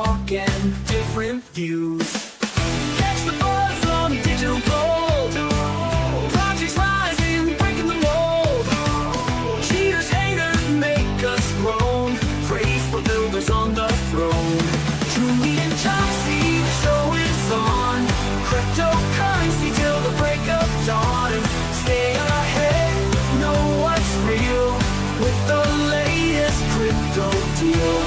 talk and different views. Catch the buzz on digital gold. Projects rising, breaking the mold. Cheaters, haters make us groan. Praise for builders on the throne. Julie and Joxie, the show is on. Cryptocurrency till the break of dawn. Stay ahead, know what's real with the latest crypto deal.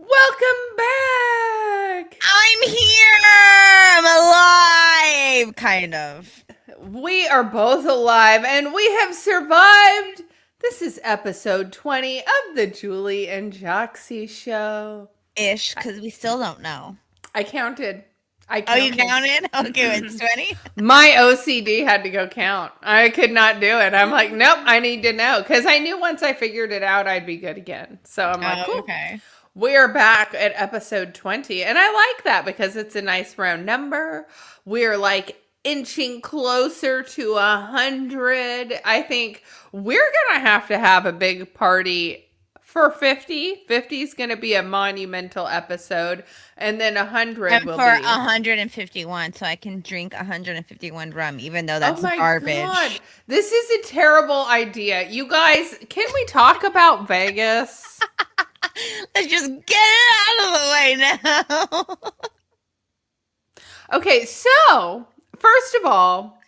Welcome back! I'm here! I'm alive! Kind of. We are both alive and we have survived. This is episode 20 of the Julie and Joxie show. Ish, because we still don't know. I counted. Oh, you counted? Okay, it's 20? My OCD had to go count. I could not do it. I'm like, nope, I need to know. Because I knew once I figured it out, I'd be good again. So I'm like, cool. Okay. We're back at episode 20. And I like that because it's a nice round number. We're like inching closer to 100. I think we're going to have a big party for 50. 50 is going to be a monumental episode. And then 100 and will for be 151, so I can drink 151 rum, even though that's oh my garbage. God. This is a terrible idea. You guys, can we talk about Vegas? Let's just get it out of the way now. Okay, so first of all,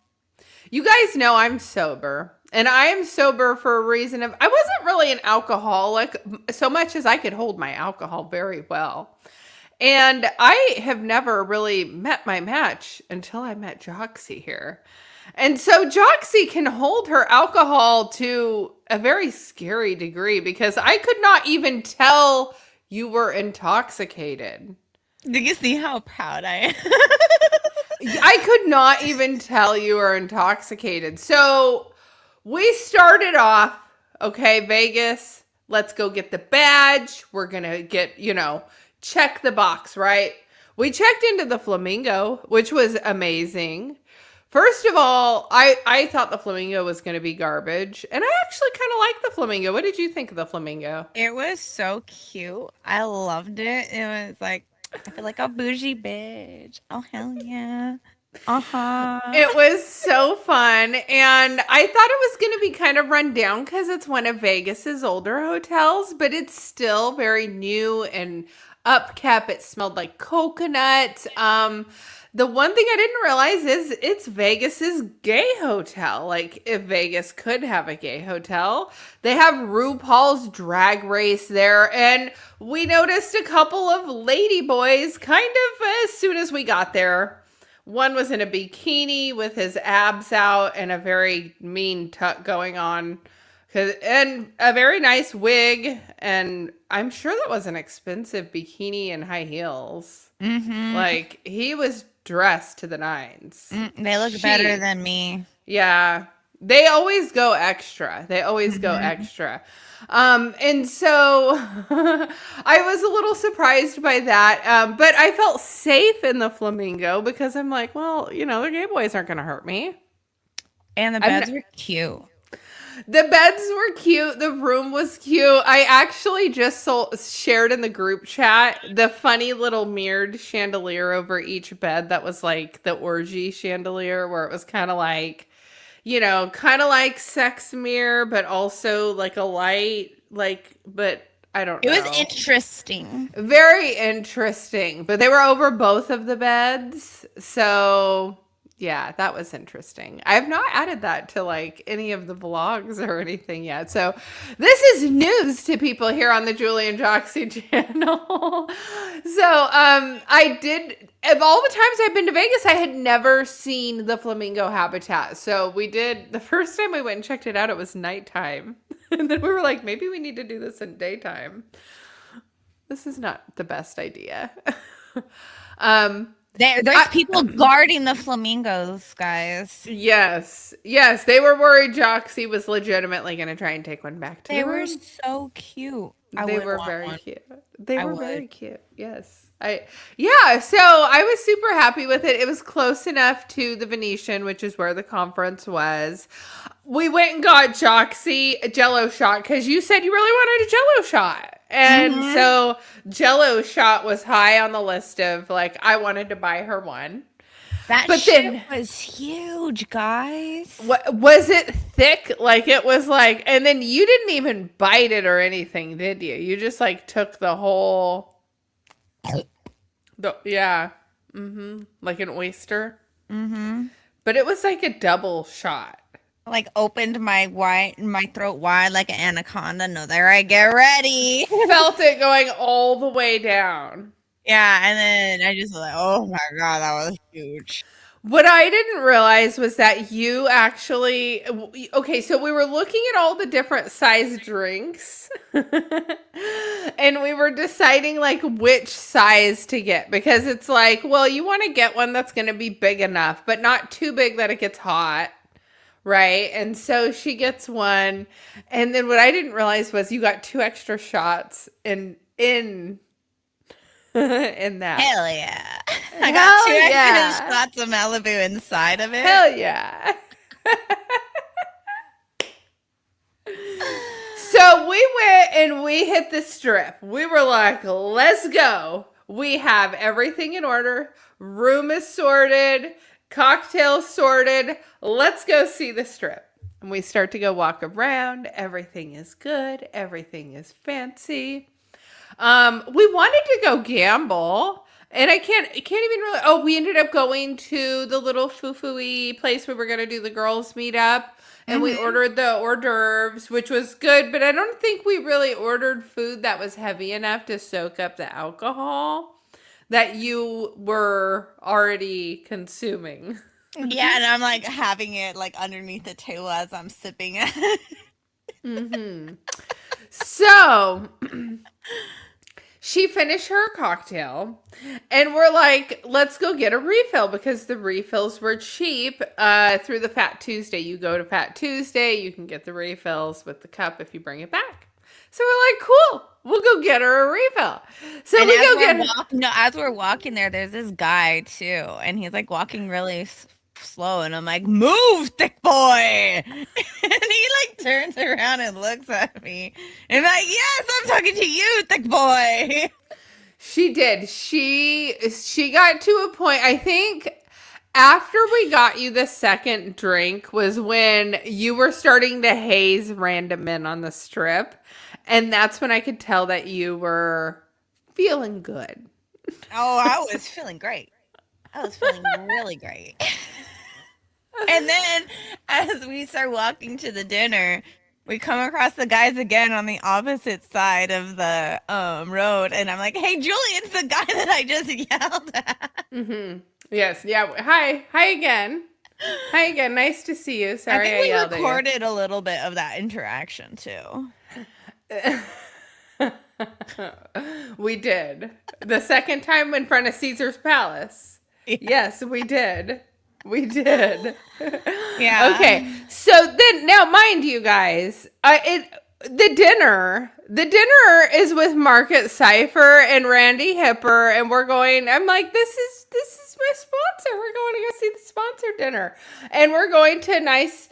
you guys know I'm sober. And I am sober for a reason of I wasn't really an alcoholic so much as I could hold my alcohol very well. And I have never really met my match until I met Joxie here. And so Joxie can hold her alcohol to a very scary degree because I could not even tell you were intoxicated. Do you see how proud I am? I could not even tell you were intoxicated. So we started off, okay, Vegas, let's go get the badge. We're going to get, check the box, right? We checked into the Flamingo, which was amazing. First of all, I thought the Flamingo was going to be garbage, and I actually kind of like the Flamingo. What did you think of the Flamingo? It was so cute. I loved it. It was like, I feel like a bougie bitch. Oh, hell yeah. Uh-huh. It was so fun, and I thought it was going to be kind of run down because it's one of Vegas's older hotels, but it's still very new and upkept. It smelled like coconut. The one thing I didn't realize is it's Vegas's gay hotel. Like, if Vegas could have a gay hotel, they have RuPaul's Drag Race there. And we noticed a couple of lady boys kind of as soon as we got there. One was in a bikini with his abs out and a very mean tuck going on. And a very nice wig. And I'm sure that was an expensive bikini and high heels. Mm-hmm. Like, he was dressed to the nines. They look better than me. Yeah. They always go extra. Go extra. And so I was a little surprised by that. But I felt safe in the Flamingo because I'm like, well, the gay boys aren't going to hurt me. And the beds were cute. The beds were cute. The room was cute. I actually just shared in the group chat the funny little mirrored chandelier over each bed that was like the orgy chandelier where it was kind of like, kind of like sex mirror, but also like a light, but I don't know. It was interesting. Very interesting. But they were over both of the beds. So yeah, that was interesting. I have not added that to like any of the vlogs or anything yet. So this is news to people here on the Julie and Joxie channel. So I did, of all the times I've been to Vegas, I had never seen the flamingo habitat. So we did, the first time we went and checked it out, it was nighttime. And then we were like, maybe we need to do this in daytime. This is not the best idea. There's people guarding the flamingos, guys. Yes. They were worried Joxie was legitimately going to try and take one back to the room. They were so cute. They were very cute. They were very cute. Yes. So I was super happy with it. It was close enough to the Venetian, which is where the conference was. We went and got Joxie a Jello shot because you said you really wanted a Jello shot. And so Jello shot was high on the list of like I wanted to buy her one. That But shit then was huge, guys. what was it thick? Like it was like, and then you didn't even bite it or anything, did you? You just like took the whole yeah. Like an oyster. But it was like a double shot. Like opened my throat wide like an anaconda. No, there I get ready. Felt it going all the way down. Yeah, and then I just was like, oh my god, that was huge. What I didn't realize was that you actually, okay, so we were looking at all the different size drinks and we were deciding like which size to get because it's like, well, you want to get one that's going to be big enough, but not too big that it gets hot. Right. And so she gets one. And then what I didn't realize was you got 2 extra shots in that. Hell yeah. I got 2 extra shots of Malibu inside of it. Hell yeah. So we went and we hit the strip. We were like, let's go. We have everything in order. Room is sorted. Cocktails sorted. Let's go see the strip. And we start to go walk around. Everything is good. Everything is fancy. We wanted to go gamble. And I can't even really. Oh, we ended up going to the little foo-foo-y place where we're going to do the girls meet up. And we ordered the hors d'oeuvres, which was good. But I don't think we really ordered food that was heavy enough to soak up the alcohol that you were already consuming. Yeah, and I'm like having it like underneath the table as I'm sipping it. So she finished her cocktail and we're like, let's go get a refill because the refills were cheap through the Fat Tuesday. You go to Fat Tuesday, you can get the refills with the cup if you bring it back. So we're like, cool, we'll go get her a refill. So and we go get as we're walking there, there's this guy too, and he's like walking really slow, and I'm like, move, thick boy. And he like turns around and looks at me, and I'm like, yes, I'm talking to you, thick boy. She did. She got to a point, I think after we got you the second drink was when you were starting to haze random men on the strip. And that's when I could tell that you were feeling good. Oh, I was feeling great. I was feeling really great. And then as we start walking to the dinner, we come across the guys again on the opposite side of the road. And I'm like, hey, Julie, it's the guy that I just yelled at. Yes. Yeah. Hi again. Hi again. Nice to see you. Sorry I yelled at you. We recorded a little bit of that interaction too. We did. The second time in front of Caesar's Palace. Yeah. Yes, we did. We did. Yeah. Okay. So then now mind you guys, the dinner is with Market Cypher and Randy Hipper, and I'm like, this is my sponsor. We're going to go see the sponsor dinner. And we're going to a nice,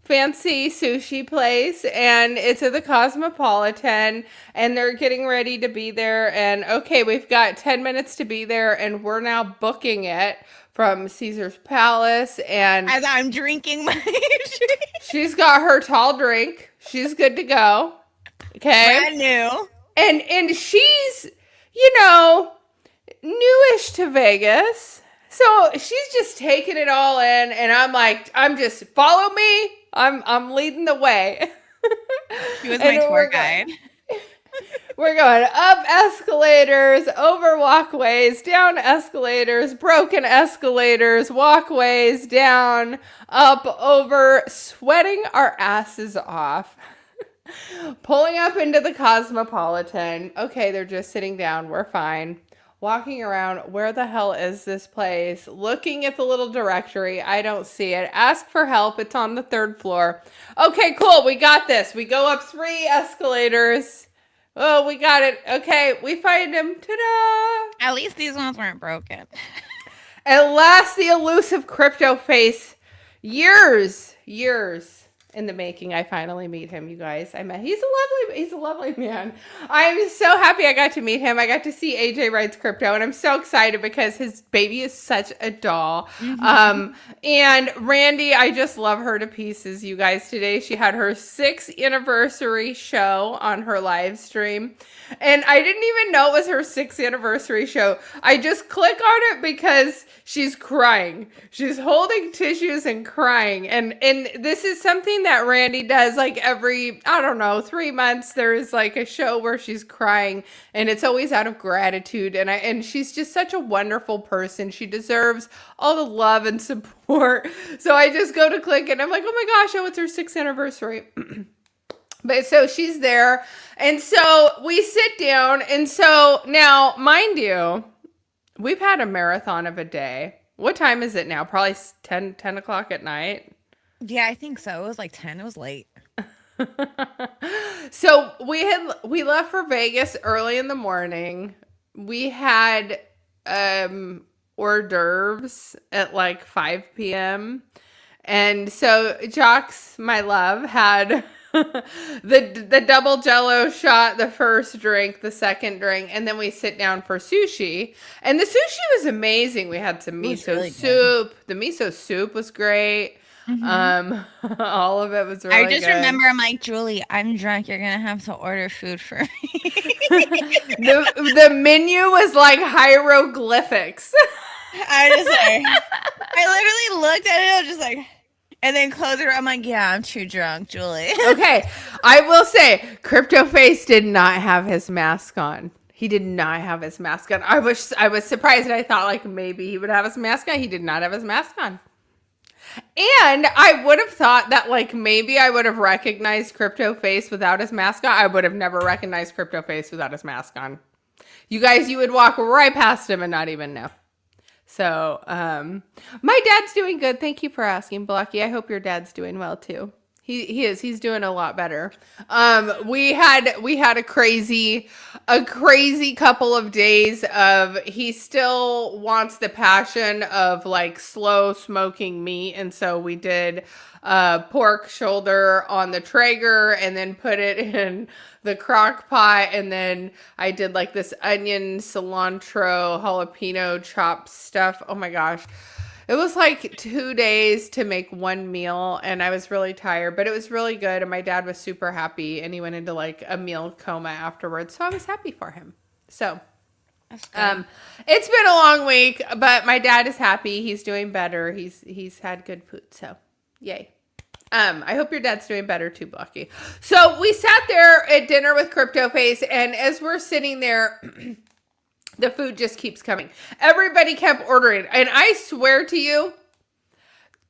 fancy sushi place, and it's at the Cosmopolitan, and they're getting ready to be there. And okay, we've got 10 minutes to be there, and we're now booking it from Caesar's Palace. And as I'm drinking my drink, she's got her tall drink. She's good to go. Okay, brand new. And she's newish to Vegas. So she's just taking it all in, and I'm like, just follow me. I'm leading the way. She was my tour guide. We're going up escalators, over walkways, down escalators, broken escalators, walkways, down, up, over, sweating our asses off. Pulling up into the Cosmopolitan. Okay, they're just sitting down. We're fine. Walking around, where the hell is this place? Looking at the little directory, I don't see it. Ask for help, it's on the 3rd floor. Okay, cool, we got this. We go up 3 escalators. Oh, we got it. Okay, we find him. Ta-da! At least these ones weren't broken. At last, the elusive crypto face. Years in the making. I finally meet him, you guys. He's a lovely man. I'm so happy I got to meet him. I got to see AJ Rides Crypto, and I'm so excited because his baby is such a doll. And Randy, I just love her to pieces, you guys. Today, she had her 6th anniversary show on her live stream. And I didn't even know it was her 6th anniversary show. I just click on it because she's crying. She's holding tissues and crying. And this is something that Randy does like every, I don't know, 3 months. There is like a show where she's crying, and it's always out of gratitude. And she's just such a wonderful person. She deserves all the love and support. So I just go to click and I'm like, oh my gosh, oh, it's her 6th anniversary. But so she's there. And so we sit down. And so now, mind you, we've had a marathon of a day. What time is it now? Probably 10 o'clock at night. Yeah, I think so. It was like 10. It was late. So we left for Vegas early in the morning. We had hors d'oeuvres at like 5 p.m. And so Jox, my love, had the double Jello shot, the first drink, the second drink, and then we sit down for sushi. And the sushi was amazing. We had some miso really soup. The miso soup was great. All of it was really I just good. remember, I'm like, Julie, I'm drunk. You're going to have to order food for me. The menu was like hieroglyphics. I literally looked at it. I was just like, and then closed it. I'm like, yeah, I'm too drunk, Julie. Okay, I will say, Crypto Face did not have his mask on. He did not have his mask on. I was surprised. I thought like maybe he would have his mask on. He did not have his mask on. And I would have thought that like maybe I would have recognized Crypto Face without his mask on. I would have never recognized Crypto Face without his mask on. You guys, you would walk right past him and not even know. So, my dad's doing good. Thank you for asking, Blocky. I hope your dad's doing well too. He is. He's doing a lot better. We had a crazy couple of days of, he still wants the passion of like slow smoking meat. And so we did pork shoulder on the Traeger and then put it in the crock pot. And then I did like this onion, cilantro, jalapeno chop stuff. Oh my gosh. It was like 2 days to make one meal, and I was really tired, but it was really good. And my dad was super happy, and he went into like a meal coma afterwards. So I was happy for him. So it's been a long week, but my dad is happy. He's doing better. He's had good food. So yay. I hope your dad's doing better too, Blocky. So we sat there at dinner with Crypto Face, and as we're sitting there, the food just keeps coming. Everybody kept ordering. And I swear to you,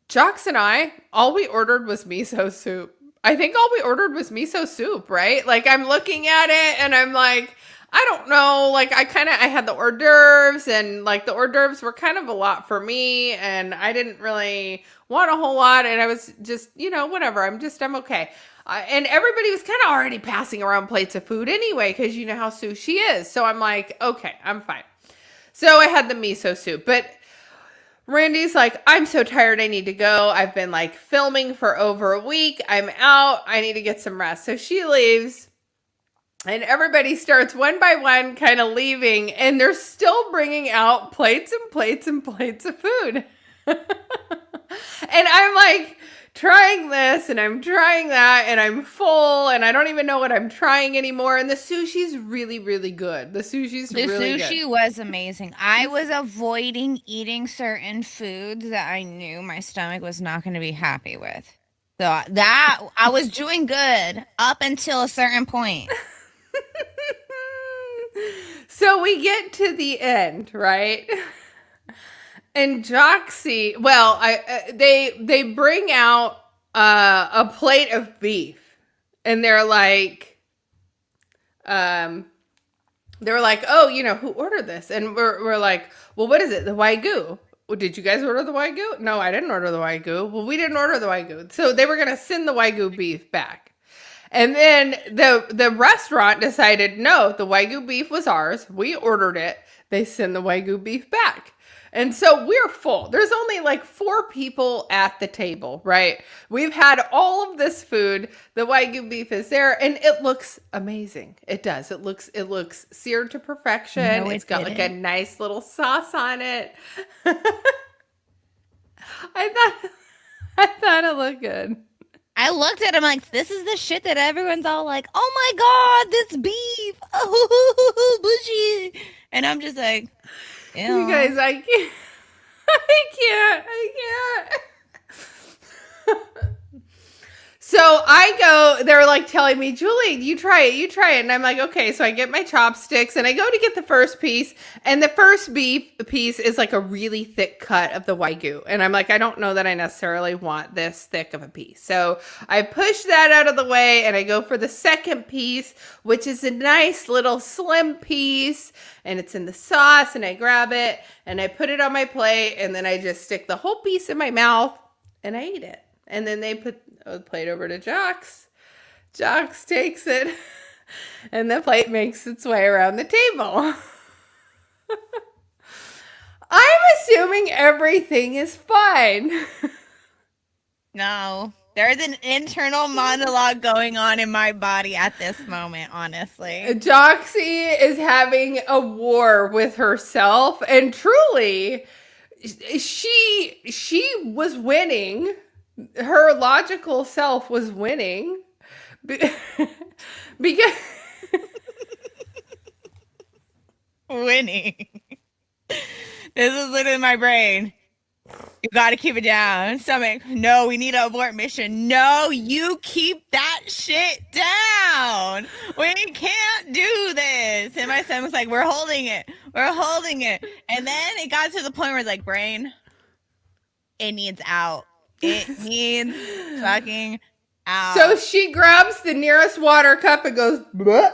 Jox and I, all we ordered was miso soup. I think all we ordered was miso soup, right? Like I'm looking at it and I'm like, I don't know. Like I had the hors d'oeuvres, and like the hors d'oeuvres were kind of a lot for me, and I didn't really want a whole lot. And I was just, whatever. I'm okay. And everybody was kind of already passing around plates of food anyway, because you know how sushi is. So I'm like, okay, I'm fine. So I had the miso soup, but Randy's like, I'm so tired. I need to go. I've been like filming for over a week. I'm out. I need to get some rest. So she leaves, and everybody starts one by one kind of leaving, and they're still bringing out plates and plates and plates of food. And I'm like, trying this and I'm trying that and I'm full and I don't even know what I'm trying anymore. And the sushi's really, really good. The sushi was amazing. I was avoiding eating certain foods that I knew my stomach was not going to be happy with. So that I was doing good up until a certain point. So we get to the end, right? And Joxie, well, they bring out a plate of beef, and they're like, oh, who ordered this? And we're like, well, what is it? The Wagyu. Well, did you guys order the Wagyu? No, I didn't order the Wagyu. Well, we didn't order the Wagyu. So they were gonna send the Wagyu beef back. And then the restaurant decided, no, the Wagyu beef was ours. We ordered it. They send the Wagyu beef back. And so we're full. There's only like 4 people at the table, right? We've had all of this food. The Wagyu beef is there and it looks amazing. It does. It looks seared to perfection. No, It's got like a didn't. nice little sauce on it. I thought it looked good. I looked at him like, this is the shit that everyone's all like, oh my God, this beef. Oh, bushy. And I'm just like, ew. You guys, I can't. I can't. So I go, they're like telling me, Julie, you try it. And I'm like, okay. So I get my chopsticks and I go to get the first piece. And the first beef piece is like a really thick cut of the Wagyu. And I'm like, I don't know that I necessarily want this thick of a piece. So I push that out of the way and I go for the second piece, which is a nice little slim piece. And it's in the sauce and I grab it and I put it on my plate. And then I just stick the whole piece in my mouth and I eat it. And then they put the plate over to Jox. Jox takes it, and the plate makes its way around the table. I'm assuming everything is fine. No, there's an internal monologue going on in my body at this moment, honestly. Joxie is having a war with herself, and truly, she was winning. Her logical self was winning because Winning. This is literally my brain. You got to keep it down. Stomach. No, we need to abort mission. No, you keep that shit down. We can't do this. And my stomach's like, we're holding it. We're holding it. And then it got to the point where it's like, brain, it needs out. It needs fucking out. So she grabs the nearest water cup and goes, bleh.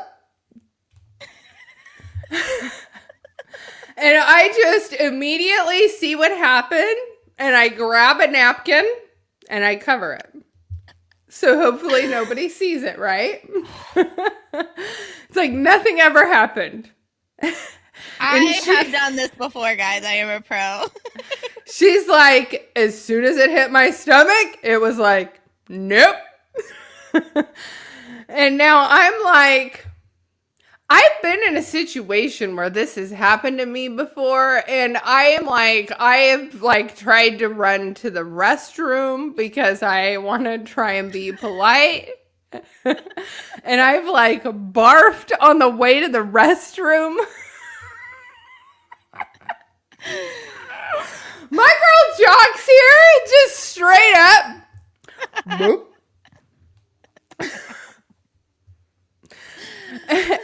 And I just immediately see what happened and I grab a napkin and I cover it. So hopefully nobody sees it, right? It's like nothing ever happened. I have done this before, guys. I am a pro. She's like, as soon as it hit my stomach, it was like, nope. And now I'm like, I've been in a situation where this has happened to me before. And I have like tried to run to the restroom because I want to try and be polite. And I've like barfed on the way to the restroom. My girl Jox here, just straight up. Nope.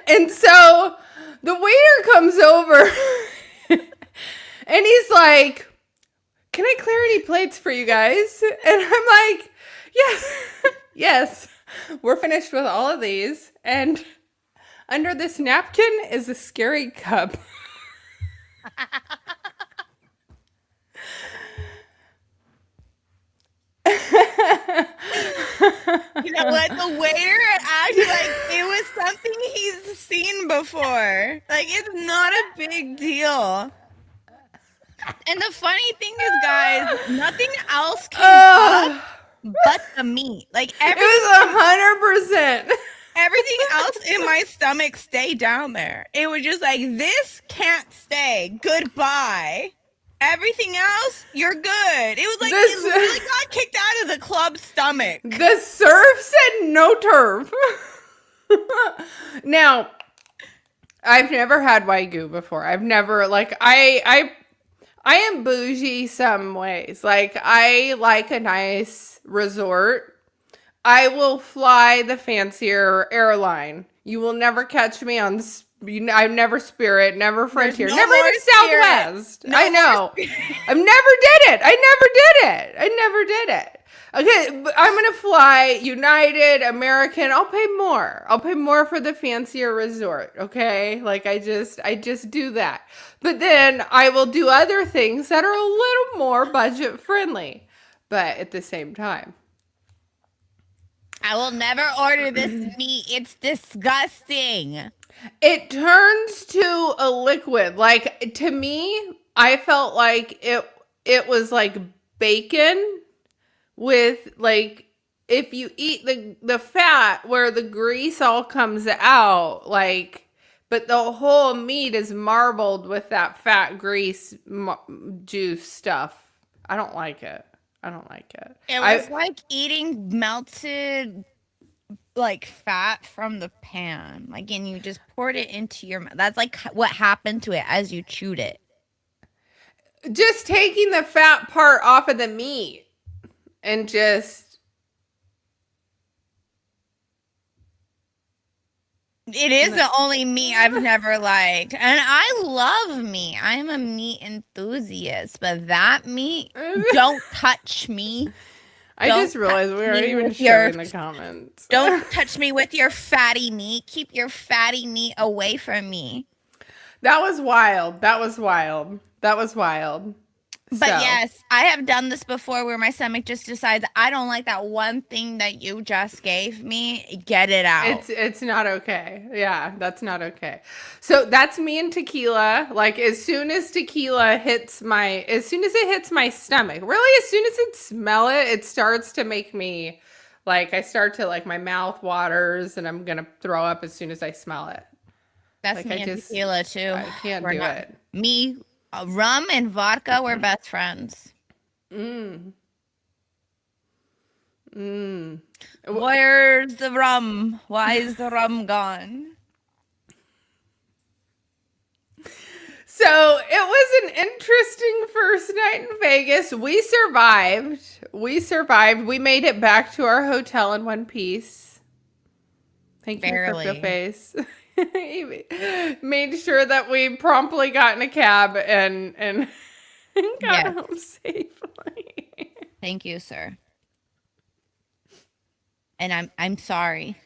And so the waiter comes over and he's like, can I clear any plates for you guys? And I'm like, yes, yes, we're finished with all of these. And under this napkin is a scary cup. You know what? The waiter acted like it was something he's seen before. Like, it's not a big deal. And the funny thing is, guys, nothing else came up but the meat. Like, It was 100%. everything else in my stomach stayed down there. It was just like, this can't stay. Goodbye. Everything else, you're good. It was like it literally got kicked out of the club stomach. The surf said no turf. Now, I've never had Wagyu before. I've never like I am bougie some ways. Like I like a nice resort. I will fly the fancier airline. You will never catch me on I'm never Spirit, never Frontier, no never more even Spirit. Southwest. No I know. more I never did it. I never did it. Okay, but I'm going to fly United, American. I'll pay more. I'll pay more for the fancier resort, okay? Like I just do that. But then I will do other things that are a little more budget friendly, but at the same time. I will never order this meat. It's disgusting. It turns to a liquid. Like to me, I felt like it was like bacon with like if you eat the fat where the grease all comes out, like, but the whole meat is marbled with that fat grease juice stuff. I don't like it. I don't like it. It was like eating melted like fat from the pan. Like, and you just poured it into your mouth. That's like what happened to it as you chewed it. Just taking the fat part off of the meat and just It is the only meat I've never liked. And I love meat. I'm a meat enthusiast, but that meat, don't touch me. I just realized we aren't even showing the comments. Don't touch me with your fatty meat. Keep your fatty meat away from me. That was wild. That was wild. That was wild. But yes, I have done this before where my stomach just decides I don't like that one thing that you just gave me. Get it out. It's not okay. Yeah, that's not okay. So that's me and tequila. Like as soon as it hits my stomach, really as soon as it smell it, it starts to make me like I start to like my mouth waters and I'm gonna throw up as soon as I smell it. That's like me and tequila too. I can't do it. Me, rum and vodka, we're best friends. Where's the rum? Why is the rum gone? So it was an interesting first night in Vegas. We survived. We made it back to our hotel in one piece. Thank you, Crypto Face. Made sure that we promptly got in a cab and got home safely. Thank you, sir. And I'm sorry.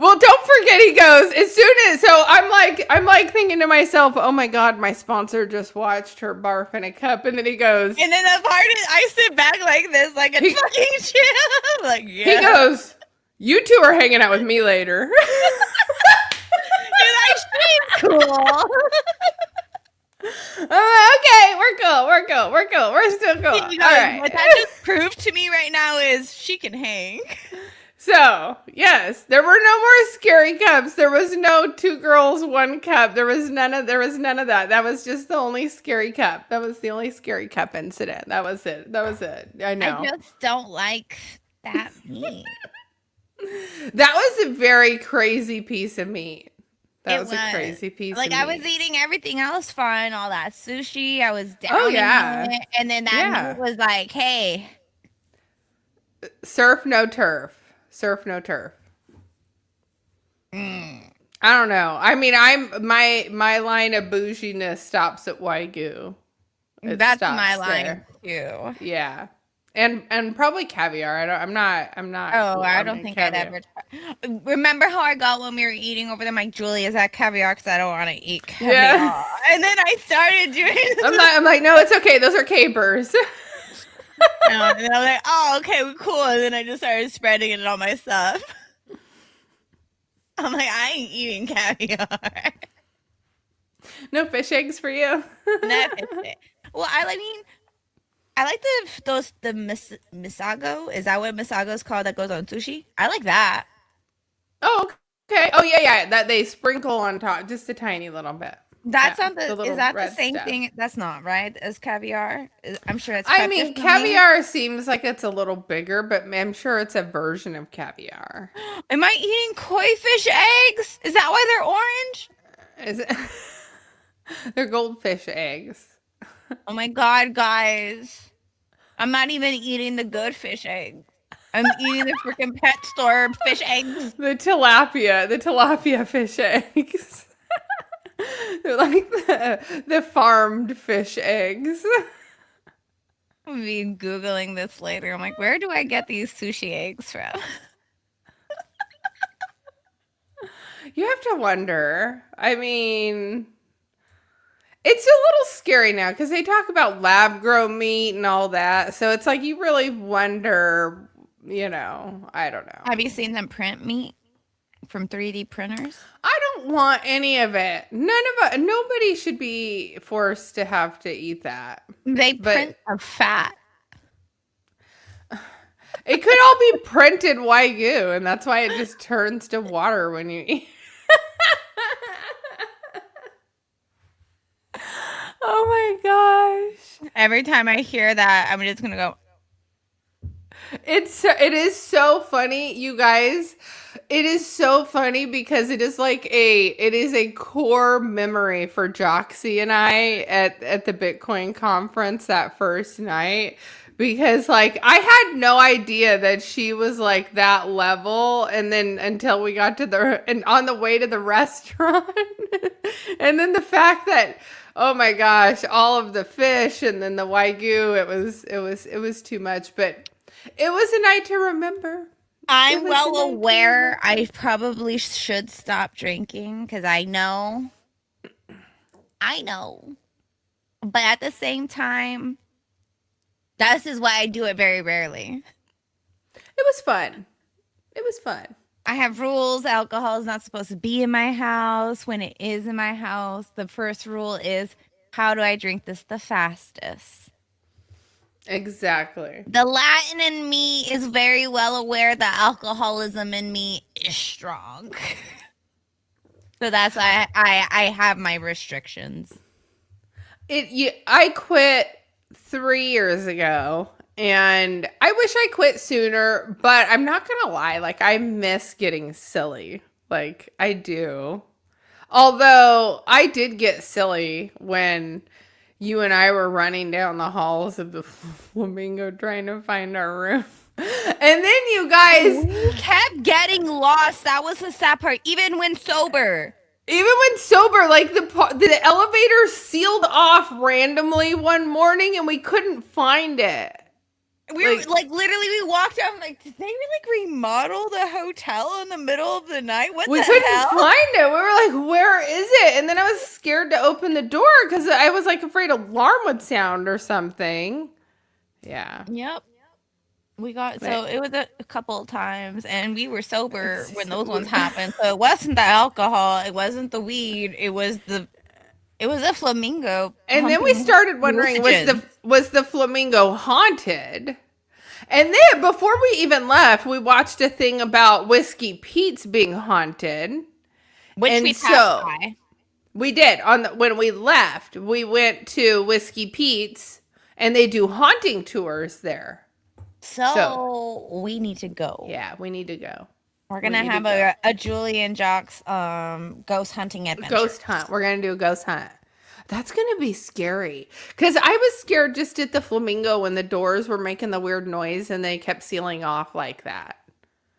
Well, don't forget, he goes as soon as I'm like thinking to myself, oh my god, my sponsor just watched her barf in a cup, and then he goes, and then the part is I sit back like this, like a fucking chill, like He goes, you two are hanging out with me later. She's cool. Okay, we're cool. We're still cool. All right. What that just proved to me right now is she can hang. So, yes, there were no more scary cups. There was no 2 girls, 1 cup. There was none of that. That was just the only scary cup. That was the only scary cup incident. That was it. I know. I just don't like that meat. That was a very crazy piece of meat. That was a crazy piece like of I meat. was eating everything else fine, all that sushi. I was down in it, and then that meat was like, hey. Surf, no turf. Surf, no turf. I don't know. I mean, my line of bouginess stops at Wagyu. That's my line too. Yeah. And probably caviar. I'm not. Oh, I don't think I'd ever try. Remember how I got when we were eating over there? Like, Julie, is that caviar? Because I don't want to eat caviar. Yeah. And then I started doing. I'm like, no, it's okay. Those are capers. And then I'm like, oh, okay, cool. And then I just started spreading it on my stuff. I'm like, I ain't eating caviar. No fish eggs for you. Well, I like the misago. Is that what misago is called? That goes on sushi. I like that. Oh, okay. Oh yeah. That they sprinkle on top, just a tiny little bit. That's not is that the same thing? That's not right as caviar. I'm sure it's. I mean, caviar seems like it's a little bigger, but I'm sure it's a version of caviar. Am I eating koi fish eggs? Is that why they're orange? Is it? They're goldfish eggs. Oh my god, guys! I'm not even eating the good fish eggs. I'm eating the freaking pet store fish eggs. The tilapia fish eggs. They're like the farmed fish eggs. I'll be Googling this later. I'm like, where do I get these sushi eggs from? You have to wonder. I mean, It's a little scary now because they talk about lab grown meat and all that. So it's like you really wonder, I don't know. Have you seen them print meat from 3D printers? I don't want any of it. Nobody should be forced to have to eat that. They But print a fat. it could all be printed Wagyu, and that's why it just turns to water when you eat. Oh my gosh. Every time I hear that, I'm just gonna go. It is so funny, you guys. It is so funny because it is a core memory for Joxie and I at the Bitcoin conference that first night. Because like I had no idea that she was like that level, and then until we got to on the way to the restaurant. And then the fact that, oh my gosh, all of the fish and then the Wagyu, it was too much, but it was a night to remember. I'm well aware I probably should stop drinking because I know. But at the same time, this is why I do it very rarely. It was fun. I have rules. Alcohol is not supposed to be in my house. When it is in my house, the first rule is, how do I drink this the fastest? Exactly. The Latin in me is very well aware that alcoholism in me is strong. So that's why I have my restrictions. I quit 3 years ago, and I wish I quit sooner, but I'm not gonna lie, like I miss getting silly. Like I do. Although I did get silly when you and I were running down the halls of the Flamingo trying to find our room. And then you guys We kept getting lost. That was the sad part. Even when sober, like the elevator sealed off randomly one morning and we couldn't find it. we were like literally we walked out. I'm like, did they remodel the hotel in the middle of the night? What We the couldn't hell? find it. We were like, where is it? And then I was scared to open the door because I was like afraid alarm would sound or something. Yeah. Yep. We got so it was a couple of times, and we were sober when those ones happened. So it wasn't the alcohol, it wasn't the weed, it was the flamingo. And then we started wondering, was the flamingo haunted? And then before we even left, we watched a thing about Whiskey Pete's being haunted. Which and we passed by. We did. When we left, we went to Whiskey Pete's, and they do haunting tours there. So we need to go. Yeah, we need to go. We're gonna have a Julie and Jox ghost hunting adventure. Ghost hunt. We're gonna do a ghost hunt. That's gonna be scary. Because I was scared just at the Flamingo when the doors were making the weird noise and they kept sealing off like that.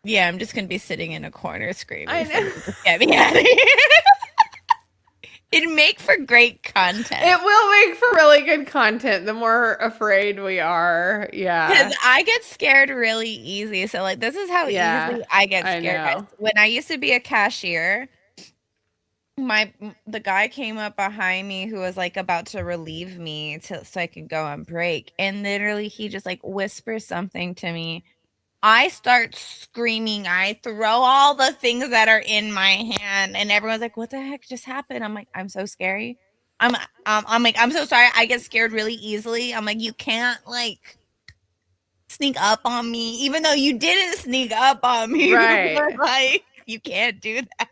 Yeah, I'm just gonna be sitting in a corner screaming. I know. Just get me out of here. It'd make for great content. It will make for really good content the more afraid we are. Yeah. Because I get scared really easy. So, like, this is how easily I get scared. Guys. When I used to be a cashier, the guy came up behind me who was, like, about to relieve me so I could go on break. And literally, he just, like, whispers something to me. I start screaming. I throw all the things that are in my hand, and everyone's like, "What the heck just happened?" I'm like, "I'm so scary." I'm like, "I'm so sorry. I get scared really easily." I'm like, "You can't like sneak up on me, even though you didn't sneak up on me." Right? Like, you can't do that.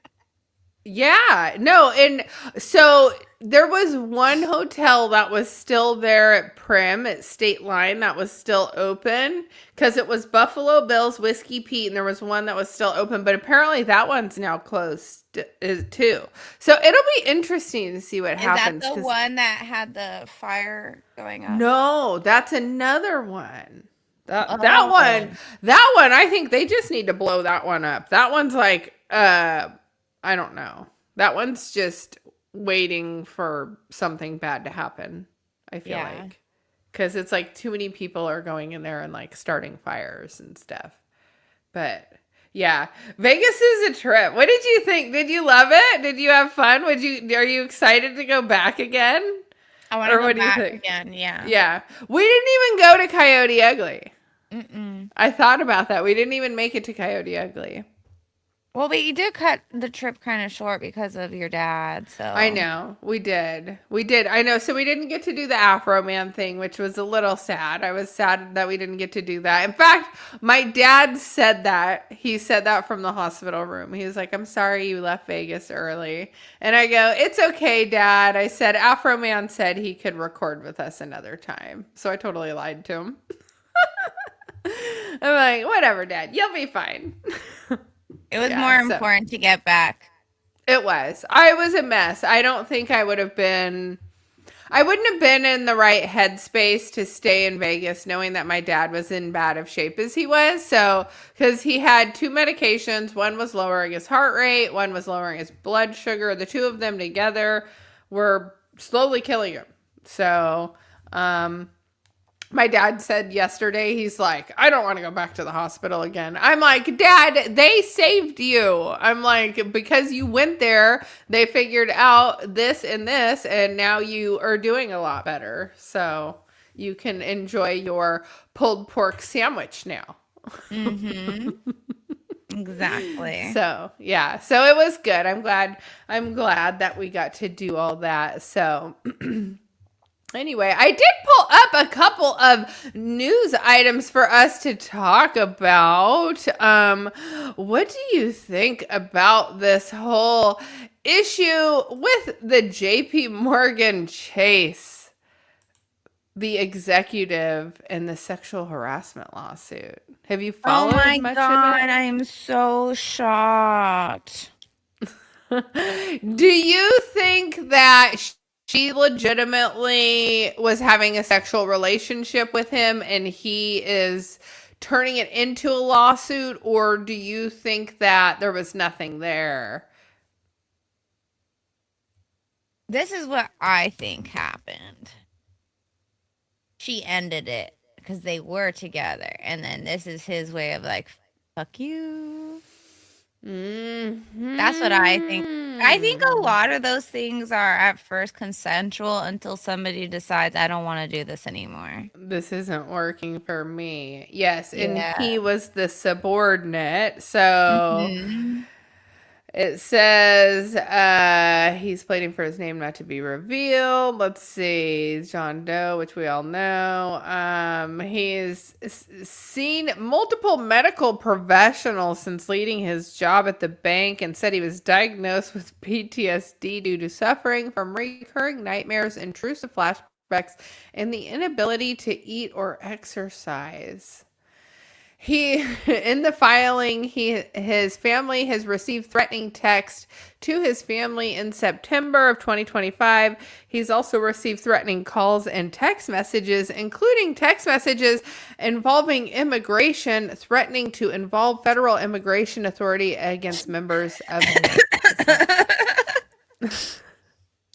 Yeah, no, and so there was one hotel that was still there at Prim at State Line that was still open because it was Buffalo Bill's Whiskey Pete, and there was one that was still open, but apparently that one's now closed too. So it'll be interesting to see what happens. Is that the one that had the fire going on? No, that's another one. That one, I think they just need to blow that one up. That one's like, I don't know. That one's just waiting for something bad to happen, I feel like. Because it's like too many people are going in there and like starting fires and stuff. But yeah, Vegas is a trip. What did you think? Did you love it? Did you have fun? Are you excited to go back again? I want to Or go what do you back think? again. Yeah. Yeah. We didn't even go to Coyote Ugly. Mm-mm. I thought about that. We didn't even make it to Coyote Ugly. Well, but you did cut the trip kind of short because of your dad, I so. know. We did. We did. I know. So we didn't get to do the Afro Man thing, which was a little sad. I was sad that we didn't get to do that. In fact, my dad said that. He said that from the hospital room. He was like, I'm sorry you left Vegas early. And I go, it's okay, Dad. I said, Afro Man said he could record with us another time. So I totally lied to him. I'm like, whatever, Dad. You'll be fine. It was Yeah, more so- important to get back. It was. I was a mess. I don't think I would have been. I wouldn't have been in the right headspace to stay in Vegas knowing that my dad was in bad of shape as he was. So, because he had 2 medications, one was lowering his heart rate, one was lowering his blood sugar. The 2 of them together were slowly killing him. So, my dad said yesterday, he's like, I don't want to go back to the hospital again. I'm like, Dad, they saved you. I'm like, because you went there, they figured out this, and now you are doing a lot better. So you can enjoy your pulled pork sandwich now. Mm-hmm. Exactly. So yeah, so it was good. I'm glad that we got to do all that. So anyway, I did pull up a couple of news items for us to talk about. What do you think about this whole issue with the JP Morgan Chase, the executive, and the sexual harassment lawsuit? Have you Oh followed my much God, of I'm so shocked. it? Do you think that she legitimately was having a sexual relationship with him and he is turning it into a lawsuit, or do you think that there was nothing there? This is what I think happened. She ended it because they were together, and then this is his way of like, fuck you. That's what I think. I think a lot of those things are at first consensual until somebody decides, I don't want to do this anymore. This isn't working for me. Yes, and Yeah. he was the subordinate. So Mhm. it says he's pleading for his name not to be revealed. Let's see. John Doe, which we all know. He's seen multiple medical professionals since leading his job at the bank and said he was diagnosed with PTSD due to suffering from recurring nightmares, intrusive flashbacks, and the inability to eat or exercise. He in the filing, his family has received threatening text to his family in September of 2025. He's also received threatening calls and text messages, including text messages involving immigration, threatening to involve federal immigration authority against members of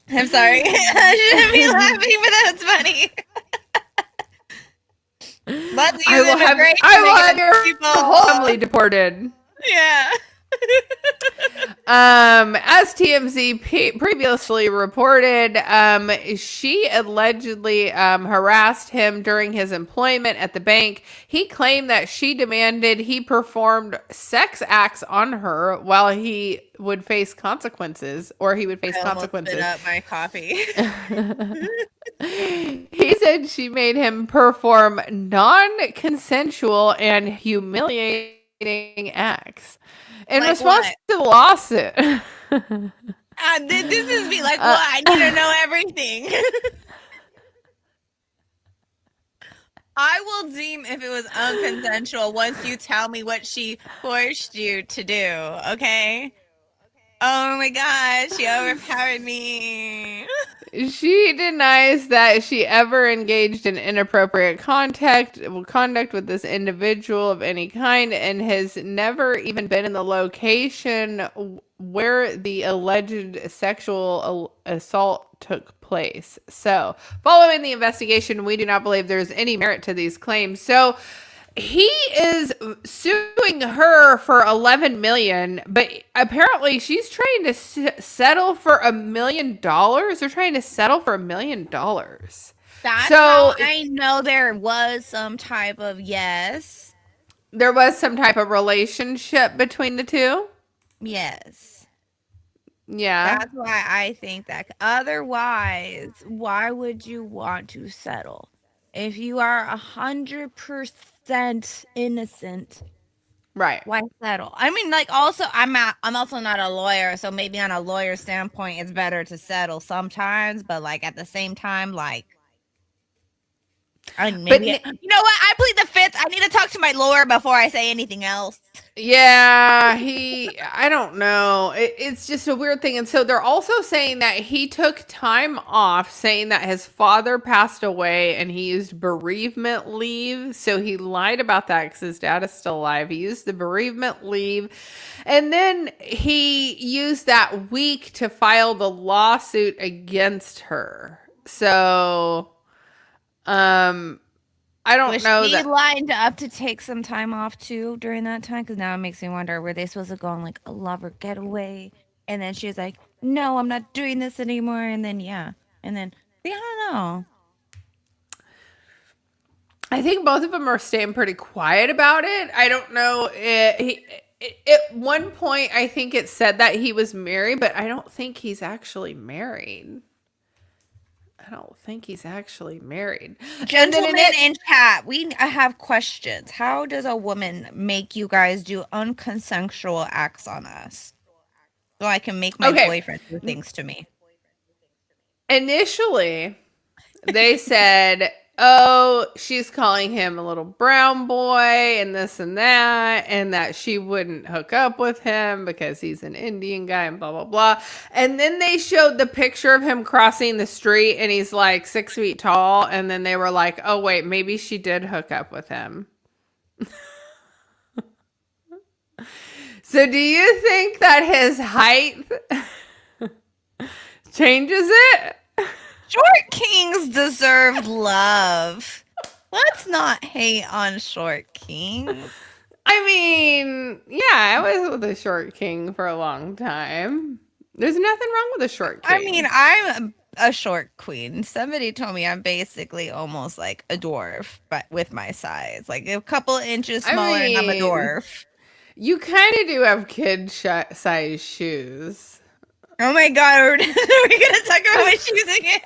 I'm sorry. I shouldn't be laughing, but that's funny. Let's use I will have your people. whole family deported. Yeah. As TMZ previously reported, she allegedly harassed him during his employment at the bank. He claimed that she demanded he performed sex acts on her while he would face consequences, or he would face consequences. Spit up my coffee. He said she made him perform non-consensual and humiliating acts in Like response what? to the lawsuit. This is me like, what? I need to know everything. I will deem if it was unconsensual once you tell me what she forced you to do, okay? Oh my God, she overpowered me. She denies that she ever engaged in inappropriate conduct with this individual of any kind and has never even been in the location where the alleged sexual assault took place. So, following the investigation, we do not believe there's any merit to these claims. So, he is suing her for 11 million, but apparently she's trying to settle for $1 million. They're trying to settle for $1 million. That's So how I know there was some type of yes. there was some type of relationship between the two. Yes. Yeah. That's why I think that. Otherwise, why would you want to settle? If you are 100% innocent, Right. why settle? I mean, like, also, I'm also not a lawyer, so maybe on a lawyer standpoint, it's better to settle sometimes. But like at the same time, like, I mean, maybe you know what? I plead the fifth. I need to talk to my lawyer before I say anything else. Yeah, I don't know. It's just a weird thing. And so they're also saying that he took time off, saying that his father passed away and he used bereavement leave. So he lied about that because his dad is still alive. He used the bereavement leave. And then he used that week to file the lawsuit against her. So, I don't Was know she that. lined up to take some time off too during that time? Because now it makes me wonder, were they supposed to go on like a lover getaway? And then she was like, no, I'm not doing this anymore. And then, yeah. And then, I don't know. I think both of them are staying pretty quiet about it. I don't know. At one point, I think it said that he was married, but I don't think he's actually married. I don't think he's actually married. Gentlemen in chat, I have questions. How does a woman make you guys do unconsensual acts on us? So I can make my boyfriend do things to me. Initially, they said, oh, she's calling him a little brown boy and this and that she wouldn't hook up with him because he's an Indian guy and blah, blah, blah. And then they showed the picture of him crossing the street and he's like 6 feet tall. And then they were like, oh, wait, maybe she did hook up with him. So do you think that his height changes it? Short kings deserve love. Let's not hate on short kings. I mean, yeah, I was with a short king for a long time. There's nothing wrong with a short king. I mean, I'm a short queen. Somebody told me I'm basically almost like a dwarf, but with my size. Like a couple inches smaller and I'm a dwarf. You kind of do have kid-size shoes. Oh my god, are we gonna talk about my shoes again?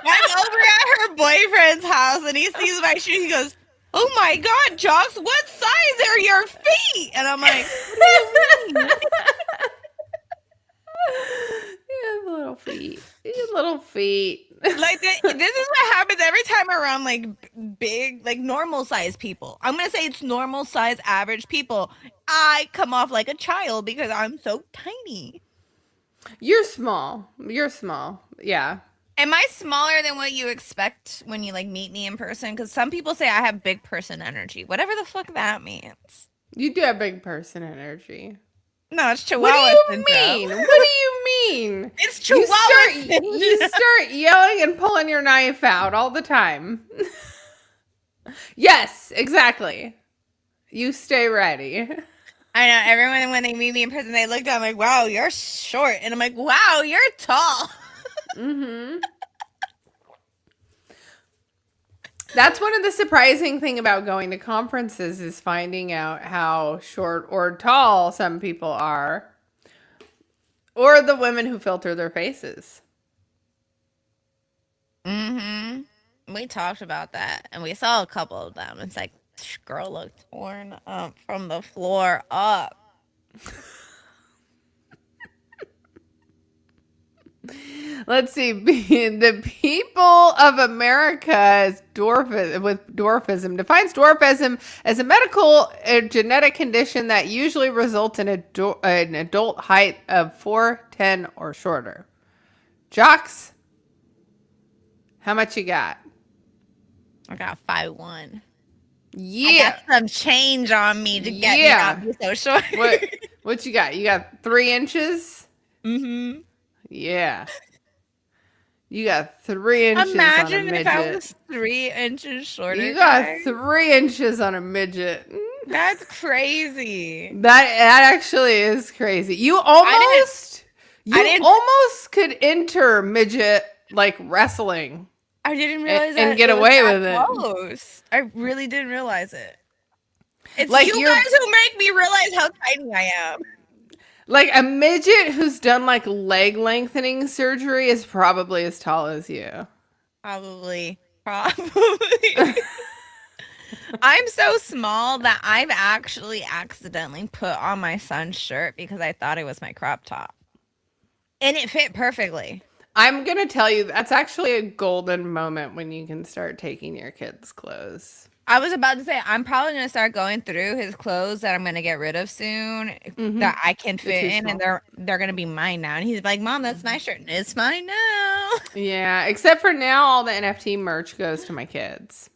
I'm over at her boyfriend's house and he sees my shoes. He goes, oh my god, Jox, what size are your feet? And I'm like, what do you mean? You have little feet. You have little feet. Like this is what happens every time around like big, like normal size people. I'm gonna say it's normal size average people. I come off like a child because I'm so tiny. You're small. You're small. Yeah. Am I smaller than what you expect when you like meet me in person? Because some people say I have big person energy. Whatever the fuck that means. You do have big person energy. No, it's Chihuahua. What do you mean? What do you mean? It's Chihuahua. You start yelling and pulling your knife out all the time. Yes, exactly. You stay ready. I know. Everyone, when they meet me in person, they look down like, wow, you're short. And I'm like, wow, you're tall. Mm-hmm. That's one of the surprising thing about going to conferences is finding out how short or tall some people are. Or the women who filter their faces. Mm-hmm. We talked about that. And we saw a couple of them. It's like, this girl looked torn up from the floor up. Let's see. The people of America with dwarfism defines dwarfism as a medical genetic condition that usually results in an adult height of 4'10" or shorter. Jox, how much you got? I got 5'1". Yeah. I got some change on me to get me not be so short. What you got? You got 3 inches? Mm-hmm. Yeah. You got 3 inches on a Imagine if I midget. was 3 inches shorter, You got guys. 3 inches on a midget. That's crazy. That actually is crazy. You I didn't almost could enter midget like wrestling I didn't realize and that get it was away that with it. close. I really didn't realize it. It's Like you you're guys who make me realize how tiny I am. like a midget who's done like leg lengthening surgery is probably as tall as you. Probably. I'm so small that I've actually accidentally put on my son's shirt because I thought it was my crop top. And it fit perfectly. I'm gonna tell you that's actually a golden moment when you can start taking your kids' clothes. I was about to say I'm probably gonna start going through his clothes that I'm gonna get rid of soon that I can They're fit too in, and small. they're gonna be mine now. And he's like, "Mom, that's my shirt, and it's mine now." Yeah, except for now, all the NFT merch goes to my kids.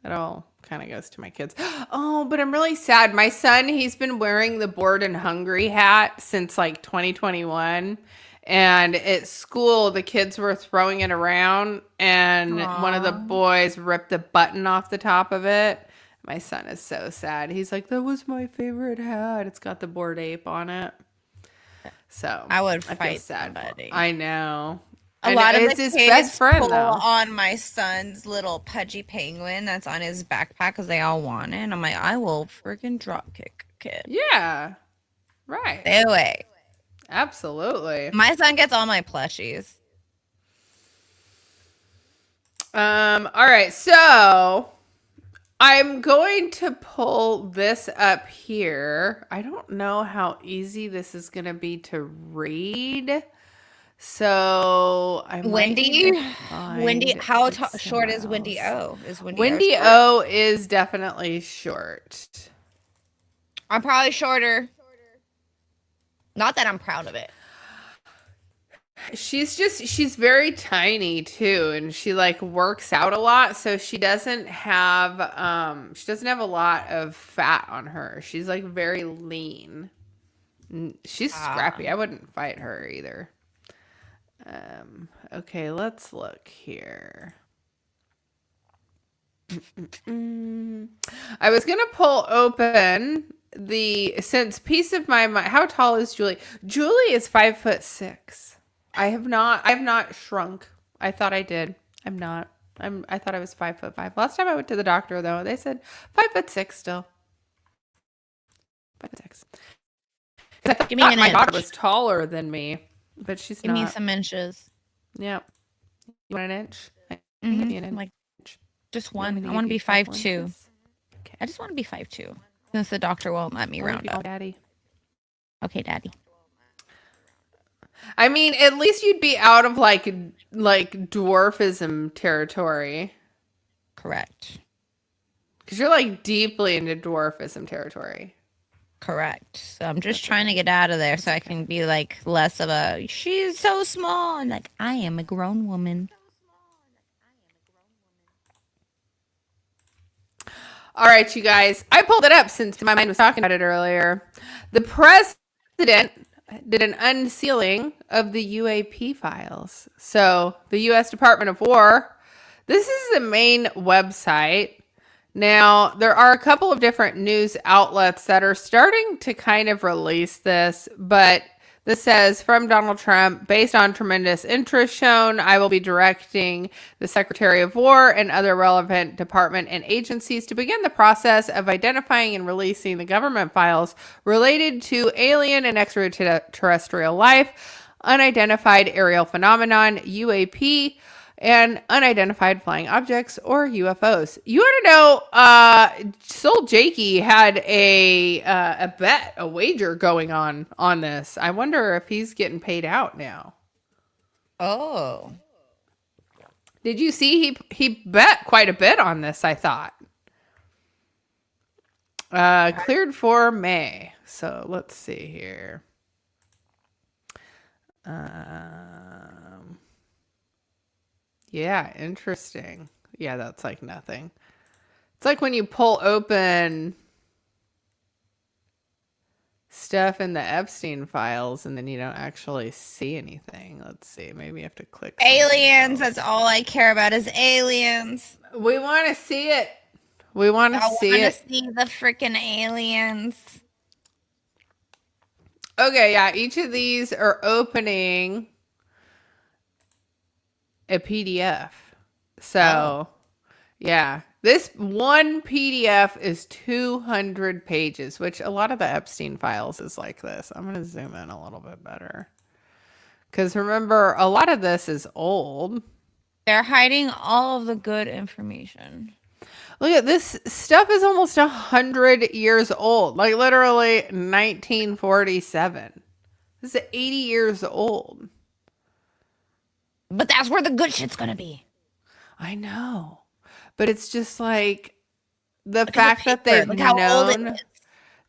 It all kind of goes to my kids. Oh, but I'm really sad. My son, he's been wearing the Bored and Hungry hat since like 2021. And at school, the kids were throwing it around, and one of the Aw. boys ripped the button off the top of it. My son is so sad. He's like, "That was my favorite hat. It's got the Bored Ape on it." So I would feel fight sad. somebody. I know. A And lot of it's the his kids best friend, pull though. on my son's little pudgy penguin that's on his backpack because they all want it. And I'm like, I will freaking drop kick a kid. Yeah, right. Stay away. Absolutely. My son gets all my plushies. All right, so I'm going to pull this up here. I don't know how easy this is going to be to read. So I might need to Wendy, find how it short somewhere is Wendy else. O? Is Wendy, Wendy O short? O is definitely short. I'm probably shorter. Not that I'm proud of it. She's very tiny too, and she like works out a lot, so she doesn't have a lot of fat on her. She's like very lean. She's scrappy. I wouldn't fight her either. Okay, let's look here. I was gonna pull open since piece of my mind. How tall is Julie? Julie is 5'6". I have not shrunk. I thought I did. I'm not. I thought I was 5'5". Last time I went to the doctor though, they said 5'6" still. 5'6". I thought Give me an my daughter inch. was taller than me, but she's Give me not. some inches. Yeah. You want an inch? I can give you an inch. Like just You want me one. to I give want to you be a couple 5'2". inches? Okay. I just want to be 5'2", since the doctor won't let me I wanna round be up. all daddy. Okay, Daddy. I mean, at least you'd be out of like dwarfism territory, Correct. because you're like deeply into dwarfism territory. Correct. So I'm just trying to get out of there so I can be like less of a she's so small and like I am a grown woman. All right, you guys. I pulled it up since my mind was talking about it earlier. The president did an unsealing of the UAP files. So the U.S. Department of War, this is the main website. Now, there are a couple of different news outlets that are starting to kind of release this, but this says, from Donald Trump, based on tremendous interest shown, I will be directing the Secretary of War and other relevant department and agencies to begin the process of identifying and releasing the government files related to alien and extraterrestrial life, unidentified aerial phenomenon, UAP, and unidentified flying objects or UFOs. You want to know? Soul Jakey had a bet, a wager going on this. I wonder if he's getting paid out now. Oh. Did you see he bet quite a bit on this? I thought. Cleared for May. So let's see here. Yeah, interesting. Yeah, that's like nothing. It's like when you pull open stuff in the Epstein files and then you don't actually see anything. Let's see. Maybe you have to click something Aliens. That's else. all I care about is aliens. We want to see it. We want to I see want to it. see the freaking aliens. Okay, yeah. Each of these are opening a PDF. So, yeah. This one PDF is 200 pages, which a lot of the Epstein files is like this. I'm going to zoom in a little bit better. Because remember, a lot of this is old. They're hiding all of the good information. Look at this stuff is almost 100 years old. Like literally 1947. This is 80 years old. But that's where the good shit's gonna be. I know. But it's just like the Look at fact the that paper. they've Look how old it known is.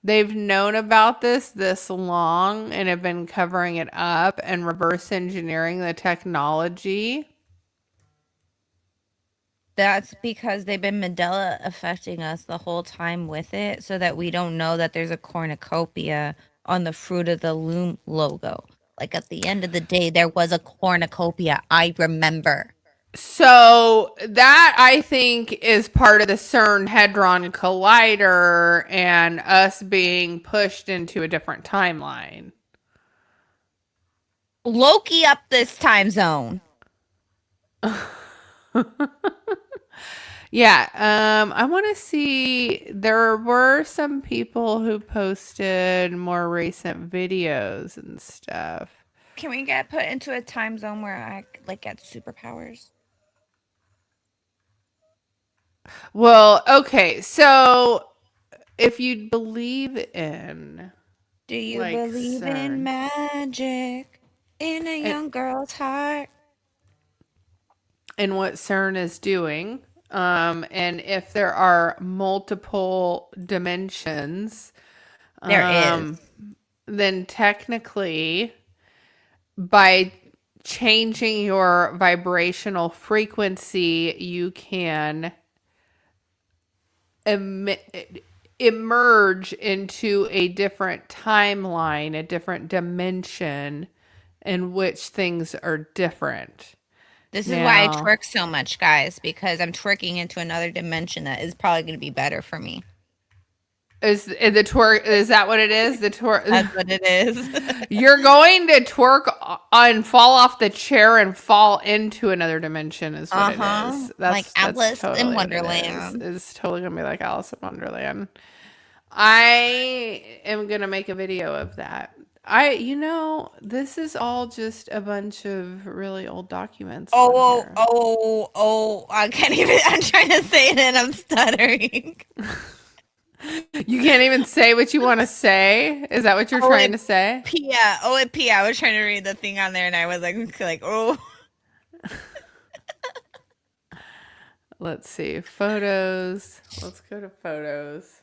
they've known about this long and have been covering it up and reverse engineering the technology. That's because they've been Mandela affecting us the whole time with it so that we don't know that there's a cornucopia on the Fruit of the Loom logo. Like at the end of the day, there was a cornucopia. I remember. So that I think is part of the CERN Hadron Collider and us being pushed into a different timeline. Loki up this time zone. Yeah, I want to see. There were some people who posted more recent videos and stuff. Can we get put into a time zone where I like get superpowers? Well, okay, so if you believe in Do you like believe CERN in magic in a young girl's heart? and what CERN is doing, and if there are multiple dimensions, There is. then technically by changing your vibrational frequency, you can emerge into a different timeline, a different dimension in which things are different. This is why I Now, twerk so much, guys, because I'm twerking into another dimension that is probably going to be better for me. is the twerk? Is that what it is? The twerk. That's what it is. You're going to twerk and fall off the chair and fall into another dimension. Is what it is. Like Alice in totally what it Wonderland. is. It's totally gonna be like Alice in Wonderland. I am gonna make a video of that. This is all just a bunch of really old documents. on here. I can't even. I'm trying to say it and I'm stuttering. You can't even say what you want to say. Is that what you're trying to say? Pia. I was trying to read the thing on there and I was like, oh. Let's see. Photos. Let's go to photos.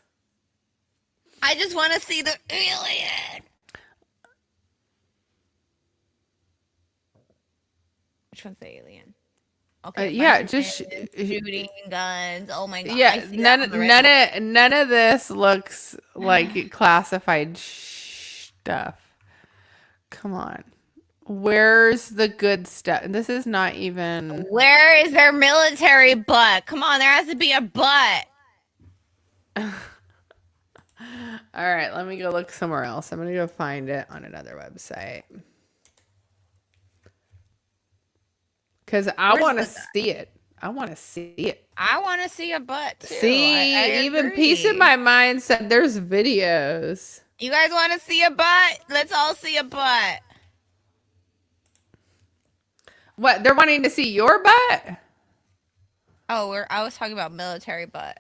I just want to see the alien. Which one's the alien? Okay. Yeah, mine's just shooting guns. Oh my god. I yeah. see that on the right None of this looks like classified stuff. Come on. Where's the good stuff? This is not even. Where is their military butt? Come on, there has to be a butt. All right, let me go look somewhere else. I'm gonna go find it on another website. Because I Where's want to the- see it. I want to see it. I want to see a butt too. See, I even agree. Peace in My Mind said there's videos. You guys want to see a butt? Let's all see a butt. What? They're wanting to see your butt? Oh, I was talking about military butt.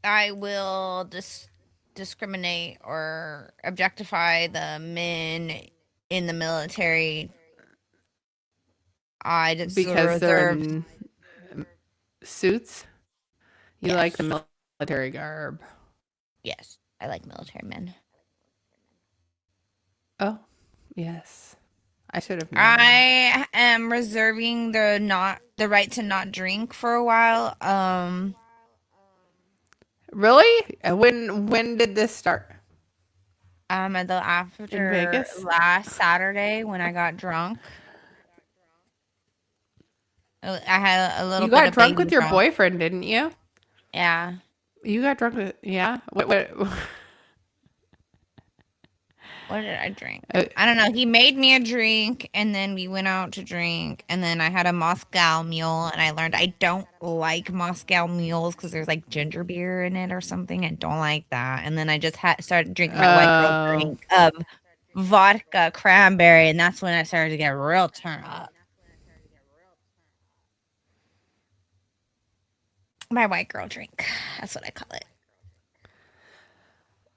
I will discriminate or objectify the men in the military. I just Because they're reserved. in suits? You Yes. like the military garb. Yes, I like military men. Oh, yes. I should have known. I am reserving the right to not drink for a while. Really? When did this start? In After Vegas? last Saturday when I got drunk, I had a little You bit got of drunk baby with your drunk. boyfriend, didn't you? Yeah. You got drunk with, yeah? What What did I drink? uh, I don't know. He made me a drink and then we went out to drink and then I had a Moscow mule and I learned I don't like Moscow mules because there's like ginger beer in it or something. I don't like that. And then I just started drinking my white girl oh. drink of vodka cranberry and that's when I started to get real turned up. My white girl drink. That's what I call it.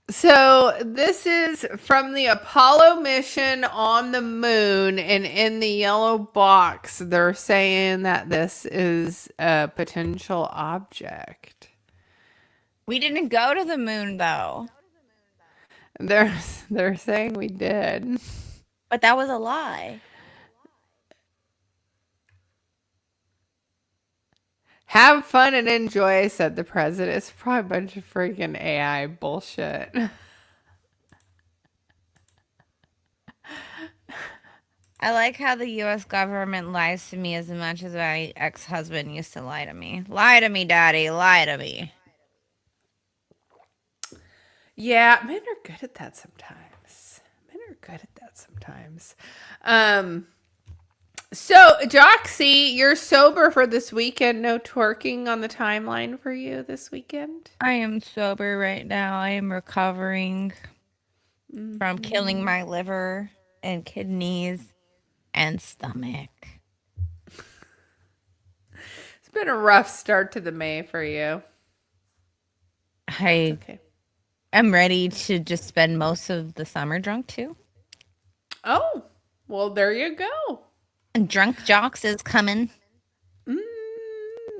So this is from the Apollo mission on the moon, and in the yellow box, they're saying that this is a potential object. We didn't go to the moon though, They're they're saying we did. but that was a lie. Have fun and enjoy, said the president. It's probably a bunch of freaking AI bullshit. I like how the US government lies to me as much as my ex-husband used to lie to me. Lie to me, daddy, lie to me. Yeah, men are good at that sometimes. Men are good at that sometimes. So, Joxie, you're sober for this weekend. No twerking on the timeline for you this weekend? I am sober right now. I am recovering from killing my liver and kidneys and stomach. It's been a rough start to the May for you. I Okay. am ready to just spend most of the summer drunk too. Oh, well, there you go. And Drunk Jocks is coming.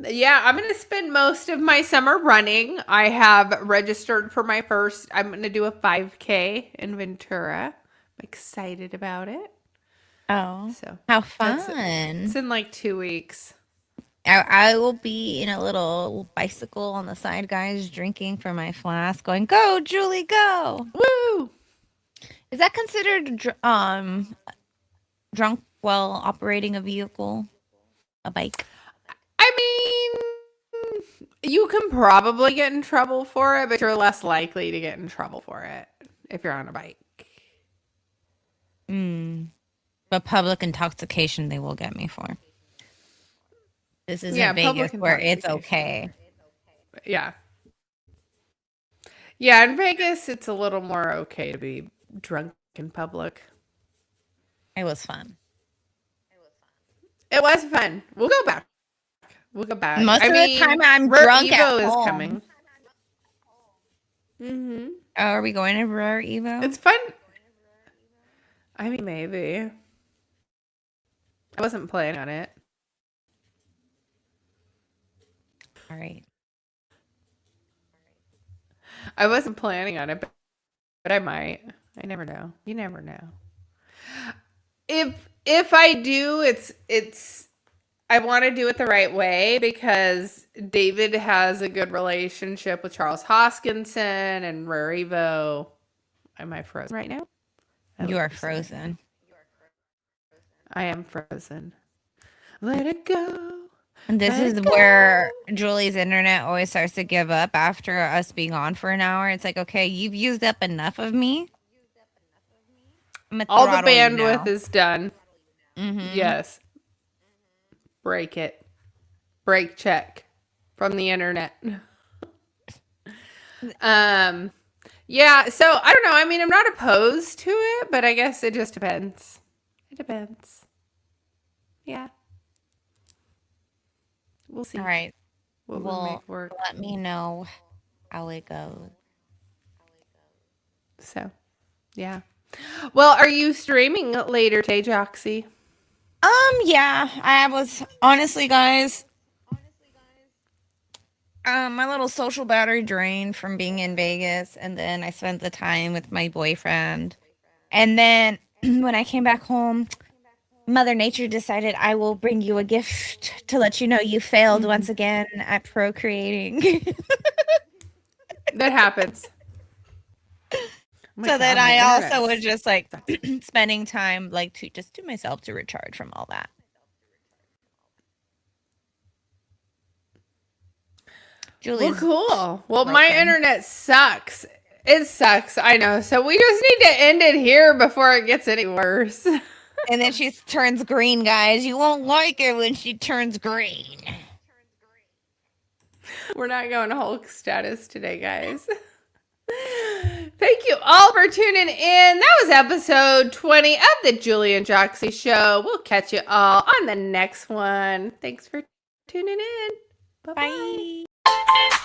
Yeah, I'm going to spend most of my summer running. I have registered for my first, I'm going to do a 5K in Ventura. I'm excited about it. Oh, So how that's fun. it's in like 2 weeks. I will be in a little bicycle on the side, guys, drinking from my flask, going, "Go, Julie, go!" Woo! Is that considered drunk while operating a vehicle, a bike? I mean, you can probably get in trouble for it, but you're less likely to get in trouble for it if you're on a bike. But public intoxication, they will get me for. This isn't Yeah, Vegas public where it's intoxication. okay. Yeah. Yeah, in Vegas, it's a little more okay to be drunk in public. It was fun. It was fun. We'll go back. We'll go back. Most I of the time mean, I'm Rare drunk at Evo is home. coming. Mm-hmm. Are we going to Rare Evo? It's fun. I mean, maybe. I wasn't planning on it. All right. I wasn't planning on it, but I might. I never know. You never know. If I do, it's I want to do it the right way because David has a good relationship with Charles Hoskinson and Rare Evo. Am I frozen right now? You are frozen. I am frozen. Let it go. And this Let is it go. where Julie's internet always starts to give up after us being on for an hour. It's like, okay, you've used up enough of me. All the bandwidth is done. Mm-hmm. Yes. Break it. Break check from the internet. Yeah, so I don't know. I mean, I'm not opposed to it, but I guess it just depends. It depends. Yeah. We'll see. All right. What we'll Well, make work. let me know how it goes. So, yeah. Well, are you streaming later today, Joxie? Yeah, I was honestly, guys. My little social battery drained from being in Vegas, and then I spent the time with my boyfriend. And then when I came back home, Mother Nature decided I will bring you a gift to let you know you failed once again at procreating. That happens. Oh my So then God, my I also internet's- was just like spending time like to myself to recharge from all that. Well, Julie's cool. Well, my broken. internet sucks. It sucks. I know. So we just need to end it here before it gets any worse. And then she turns green, guys. You won't like it when she turns green. We're not going Hulk status today, guys. Thank you all for tuning in. That was episode 20 of the Julie and Joxie Show. We'll catch you all on the next one. Thanks for tuning in. Bye-bye. Bye.